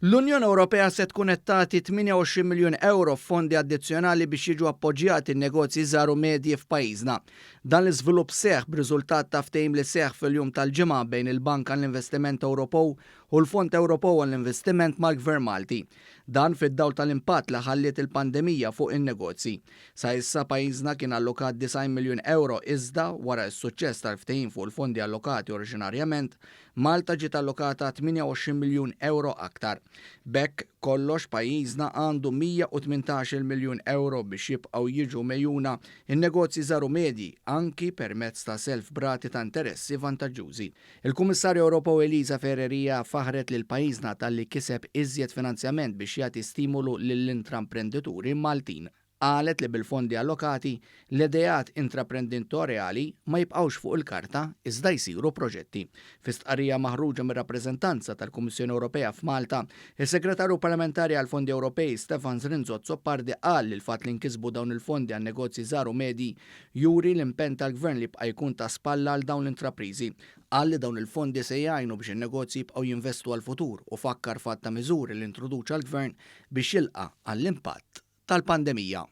L-Unjoni Ewropea se tkun qed tagħti 28 miljun euro fondi addizzjonali biex jiġu appoġġjati n-negozji żgħar u medji f'pajjiżna. Dan l-iżvilupp seħħ b'riżultat ta' ftehim li seħħ fil-jum tal-ġimgħa bejn il-Bank għall-Investiment Ewropew u l-Fond Ewropew għall-Investiment mal-Gvern Malti. Dan fid-dawl tal-impatt li ħalliet il-pandemija fuq in-negozji. Sa issa pajjiżna kien allokat 90 miljun euro iżda wara s-suċċess tal-ftehim fuq il-fondi allokati oriġinarjament, Malta ġiet allokata 28 miljun euro aktar. Bekk kollox pajjiżna għandu 118 miljun euro biex jibqgħu jiġu mejjuna in-negozji żgħar u medji anki permezz ta' self brati ta' interessi vantaġġużi. Il-Kummissarju Ewropew Elisa Ferreira faħret lil pajjiżna talli kiseb iżjed finanzjament biex jagħti stimulu lill-intramprenditori Maltin. Qalet li bil-fondi allokati l-idejat intraprenditorjali ma jibqgħux fuq il-karta iżda jsiru proġetti. Fi stqarrija maħruġa mir-rappreżentanza tal-Kummissjoni Ewropea f'Malta, is-Segretarju Parlamentari għall-Fondi Ewropej Stefan Zrinzot Soppardi qal li l-fatt li nkisbu dawn il-fondi għan negozji żgħar u medji juri l-impenn tal-Gvern li jibqa' jkun ta' spalla għal dawn l-intrapriżi. Qal li dawn il-fondi se jgħinu biex in-negozji jibqgħu jinvestu għall-futur u fakkar fatt ta' miżuri li introduċa l-Gvern biex jilqa' għall-impatt tal-pandemija.